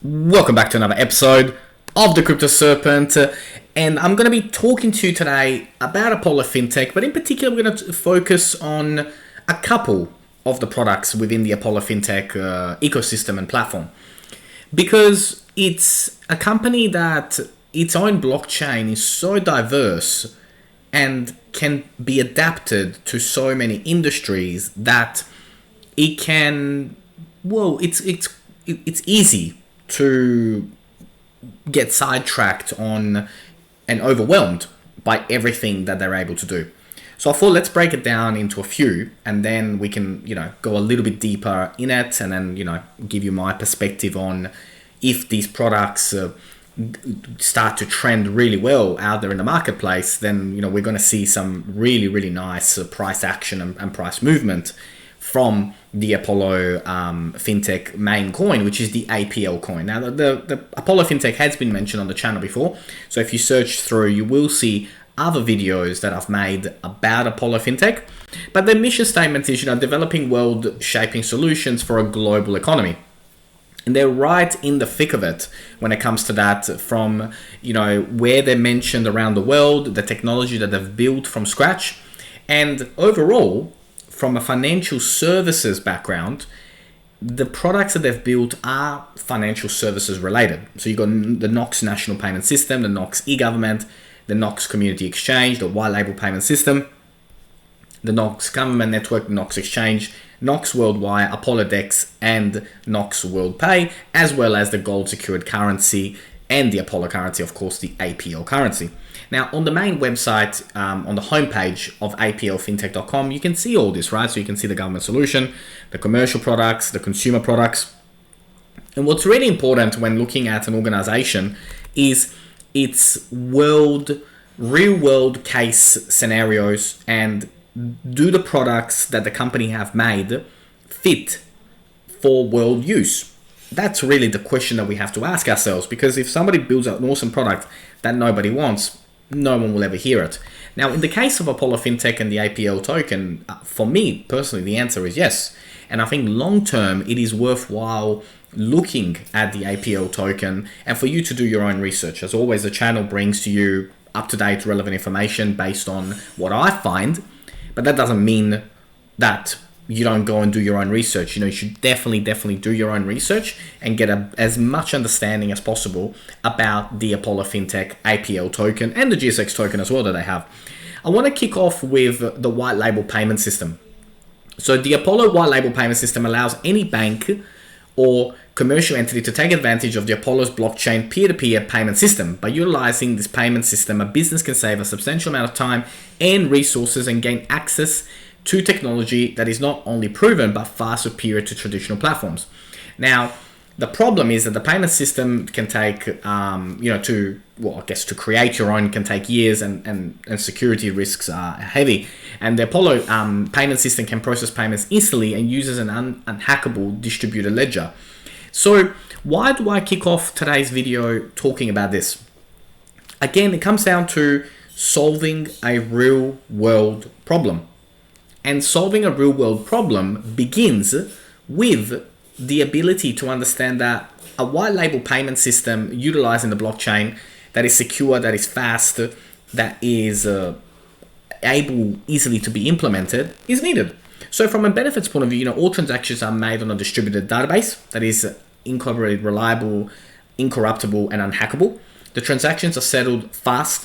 Welcome back to another episode of the Crypto Serpent, and I'm going to be talking to you today about Apollo Fintech, but in particular we're going to focus on a couple of the products within the Apollo Fintech ecosystem and platform, because it's a company that its own blockchain is so diverse and can be adapted to so many industries that it can, well, it's easy to get sidetracked on and overwhelmed by everything that they're able to do. So I thought let's break it down into a few, and then we can, go a little bit deeper in it, and then, give you my perspective on if these products start to trend really well out there in the marketplace, then, we're going to see some really, really nice price action and price movement from the Apollo Fintech main coin, which is the APL coin. Now, the Apollo Fintech has been mentioned on the channel before, so if you search through, you will see other videos that I've made about Apollo Fintech. But their mission statement is, developing world-shaping solutions for a global economy. And they're right in the thick of it when it comes to that, from, where they're mentioned around the world, the technology that they've built from scratch, and overall, from a financial services background, the products that they've built are financial services related. So you've got the Knox National Payment System, the Knox e-Government, the Knox Community Exchange, the White Label Payment System, the Knox Government Network, the Knox Exchange, Knox Worldwide, Apollo Dex, and Knox World Pay, as well as the gold secured currency and the Apollo currency, of course, the APL currency. Now, on the main website, on the homepage of aplfintech.com, you can see all this, right? So you can see the government solution, the commercial products, the consumer products. And what's really important when looking at an organization is its real world case scenarios, and do the products that the company have made fit for world use? That's really the question that we have to ask ourselves, because if somebody builds an awesome product that nobody wants, no one will ever hear it. Now, in the case of Apollo Fintech and the APL token, for me personally, the answer is yes. And I think long term, it is worthwhile looking at the APL token and for you to do your own research. As always, the channel brings to you up-to-date relevant information based on what I find, but that doesn't mean that you don't go and do your own research. You should definitely do your own research and get as much understanding as possible about the Apollo Fintech APL token and the GSX token as well that they have. I want to kick off with the white label payment system. So the Apollo white label payment system allows any bank or commercial entity to take advantage of the Apollo's blockchain peer-to-peer payment system. By utilizing this payment system, a business can save a substantial amount of time and resources and gain access to technology that is not only proven but far superior to traditional platforms. Now, the problem is that the payment system can take, to create your own can take years, and security risks are heavy. And the Apollo payment system can process payments instantly and uses an unhackable distributed ledger. So why do I kick off today's video talking about this? Again, it comes down to solving a real world problem. And solving a real world problem begins with the ability to understand that a white label payment system utilizing the blockchain that is secure, that is fast, that is able easily to be implemented is needed. So from a benefits point of view, all transactions are made on a distributed database that is incorporated, reliable, incorruptible, and unhackable. The transactions are settled fast,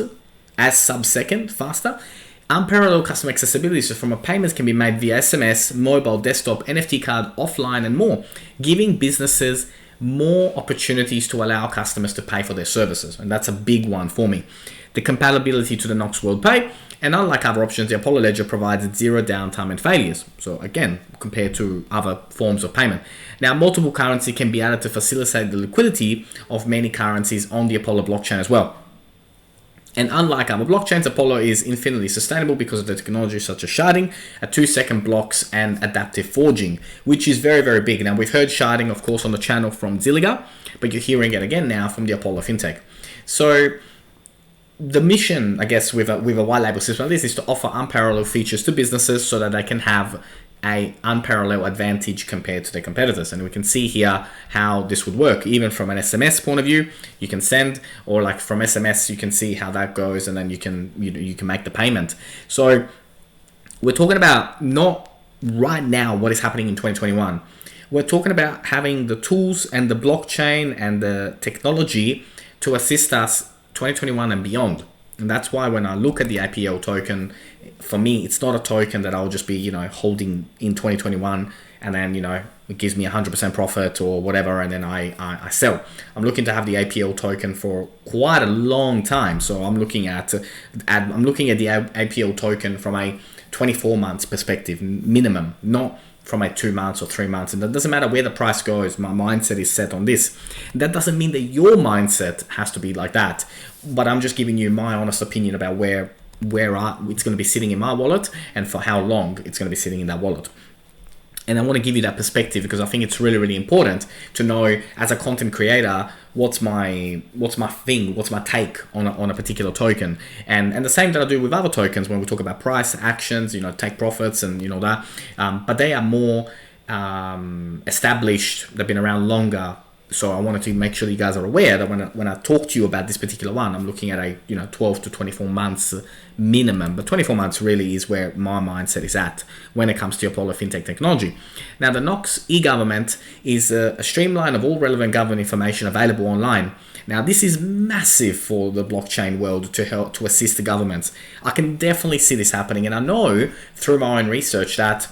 as sub-second faster. Unparalleled customer accessibility, so from a payments can be made via SMS, mobile, desktop, NFT card, offline, and more, giving businesses more opportunities to allow customers to pay for their services. And that's a big one for me. The compatibility to the Knox World Pay, and unlike other options, the Apollo Ledger provides zero downtime and failures. So again, compared to other forms of payment. Now, multiple currency can be added to facilitate the liquidity of many currencies on the Apollo blockchain as well. And unlike other blockchains, Apollo is infinitely sustainable because of the technology such as sharding, 2-second blocks, and adaptive forging, which is very, very big. Now, we've heard sharding, of course, on the channel from Zilliga, but you're hearing it again now from the Apollo Fintech. So the mission, I guess, with a white label system like this is to offer unparalleled features to businesses so that they can have a unparalleled advantage compared to their competitors. And we can see here how this would work. Even from an SMS point of view, you can send, or like from SMS, you can see how that goes, and then you can make the payment. So we're talking about not right now what is happening in 2021. We're talking about having the tools and the blockchain and the technology to assist us 2021 and beyond. And that's why when I look at the Apl token, for me, it's not a token that I'll just be, holding in 2021 and then, it gives me 100% profit or whatever, and then I sell. I'm looking to have the Apl token for quite a long time. So I'm looking at the Apl token from a 24 months perspective minimum, not from a 2 months or 3 months. And that doesn't matter where the price goes. My mindset is set on this. That doesn't mean that your mindset has to be like that, but I'm just giving you my honest opinion about where it's going to be sitting in my wallet and for how long it's going to be sitting in that wallet. And I want to give you that perspective because I think it's really, really important to know as a content creator, what's my thing, what's my take on a particular token. And the same that I do with other tokens when we talk about price, actions, take profits and that. But they are more established, they've been around longer. So I wanted to make sure you guys are aware that when I talk to you about this particular one, I'm looking at a 12 to 24 months minimum, but 24 months really is where my mindset is at when it comes to Apollo FinTech technology. Now, the Nox e-government is a streamline of all relevant government information available online. Now, this is massive for the blockchain world to help to assist the governments. I can definitely see this happening, and I know through my own research that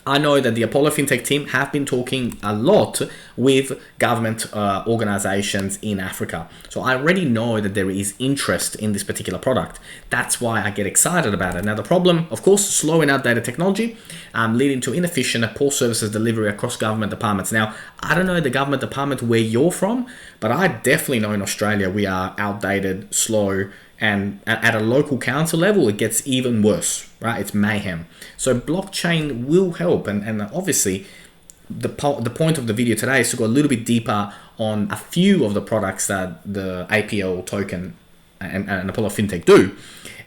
the Apollo FinTech team have been talking a lot with government organizations in Africa. So I already know that there is interest in this particular product. That's why I get excited about it. Now, the problem, of course, slow and outdated technology, leading to inefficient and poor services delivery across government departments. Now, I don't know the government department where you're from, but I definitely know in Australia we are outdated, slow, and at a local council level, it gets even worse, right? It's mayhem. So blockchain will help. And obviously, the point of the video today is to go a little bit deeper on a few of the products that the Apl token and Apollo FinTech do.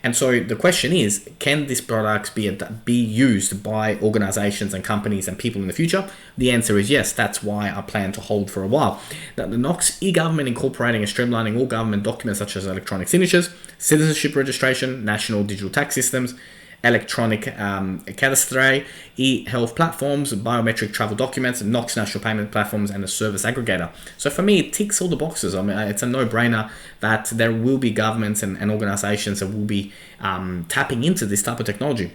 And so the question is, can these products be used by organizations and companies and people in the future? The answer is yes. That's why I plan to hold for a while. Now, the Nox e-government incorporating and streamlining all government documents such as electronic signatures, citizenship registration, national digital tax systems, electronic cadastre, e-health platforms, biometric travel documents, Nox national payment platforms, and a service aggregator. So for me, it ticks all the boxes. I mean, it's a no-brainer that there will be governments and organizations that will be tapping into this type of technology.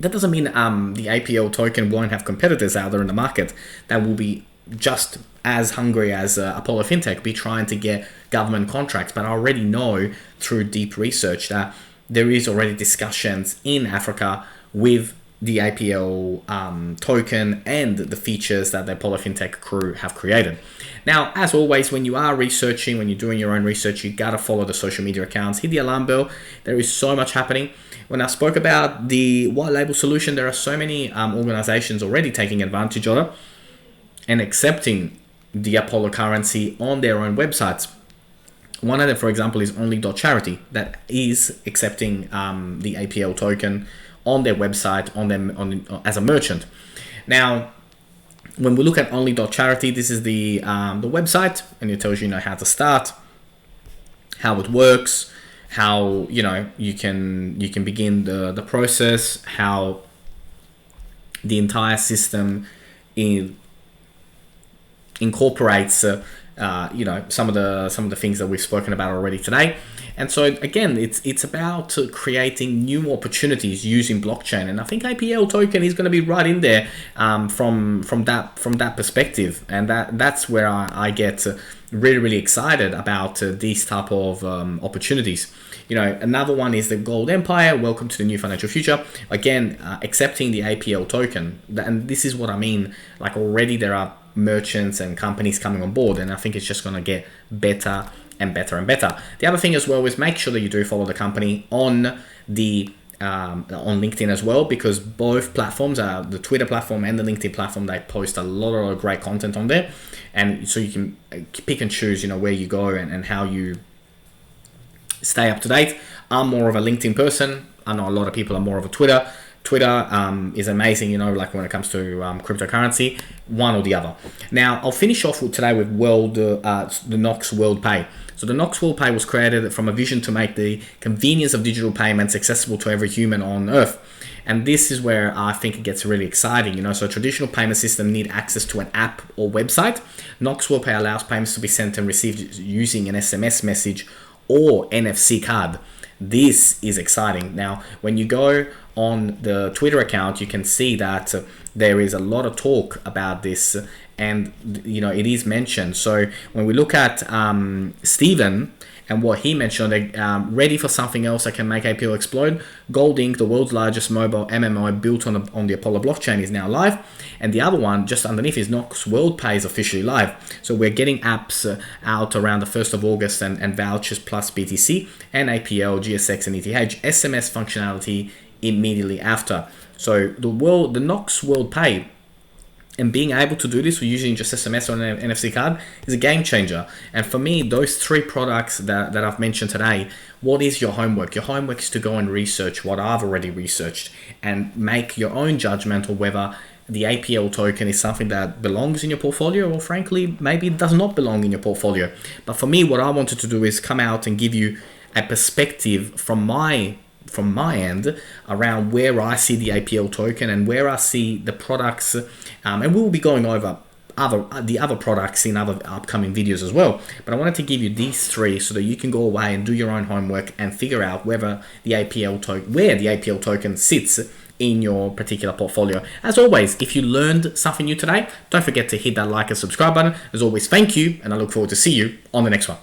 That doesn't mean the Apl token won't have competitors out there in the market that will be just as hungry as Apollo FinTech, be trying to get government contracts. But I already know through deep research that there is already discussions in Africa with the Apl token and the features that the Apollo FinTech crew have created. Now, as always, when you are researching, when you're doing your own research, you gotta follow the social media accounts, hit the alarm bell. There is so much happening. When I spoke about the white label solution, there are so many organizations already taking advantage of it and accepting the Apollo currency on their own websites. One of them, for example, is only.charity that is accepting the Apl token on their website as a merchant. Now, when we look at only.charity, this is the website, and it tells you how to start, how it works, how you can begin the process, how the entire system incorporates some of the things that we've spoken about already today. And so again, it's about creating new opportunities using blockchain, and I think Apl token is going to be right in there from that perspective, and that's where I get really, really excited about these type of opportunities. Another one is the Gold Empire. Welcome to the new financial future. Again, accepting the Apl token, and this is what I mean. Like already there are merchants and companies coming on board, and I think it's just going to get better and better and better. The other thing as well is make sure that you do follow the company on the on LinkedIn as well, because both platforms are the Twitter platform and the LinkedIn platform. They post a lot of great content on there, and so you can pick and choose where you go and how you stay up to date. I'm more of a LinkedIn person. I know a lot of people are more of a Twitter Twitter is amazing, you know, like when it comes to cryptocurrency, one or the other. Now, I'll finish off with today with the Nox World Pay. So the Nox World Pay was created from a vision to make the convenience of digital payments accessible to every human on Earth. And this is where I think it gets really exciting, you know. So a traditional payment system need access to an app or website. Nox World Pay allows payments to be sent and received using an SMS message or NFC card. This is exciting. Now, when you go on the Twitter account, you can see that there is a lot of talk about this, and you know, it is mentioned. So when we look at Steven and what he mentioned, ready for something else that can make Apl explode. Gold Inc., the world's largest mobile MMO built on the Apollo blockchain, is now live. And the other one just underneath is Nox World Pay is officially live. So we're getting apps out around the 1st of August and vouchers plus BTC and APL, GSX and ETH, SMS functionality immediately after. So the Nox World Pay, and being able to do this using just SMS or an NFC card is a game changer. And for me, those three products that I've mentioned today, what is your homework? Your homework is to go and research what I've already researched and make your own judgment on whether the APL token is something that belongs in your portfolio, or frankly, maybe it does not belong in your portfolio. But for me, what I wanted to do is come out and give you a perspective from my end around where I see the APL token and where I see the products, and we will be going over the other products in other upcoming videos as well. But I wanted to give you these three so that you can go away and do your own homework and figure out whether the APL token, where the APL token sits in your particular portfolio. As always, if you learned something new today, don't forget to hit that like and subscribe button. As always, thank you, and I look forward to see you on the next one.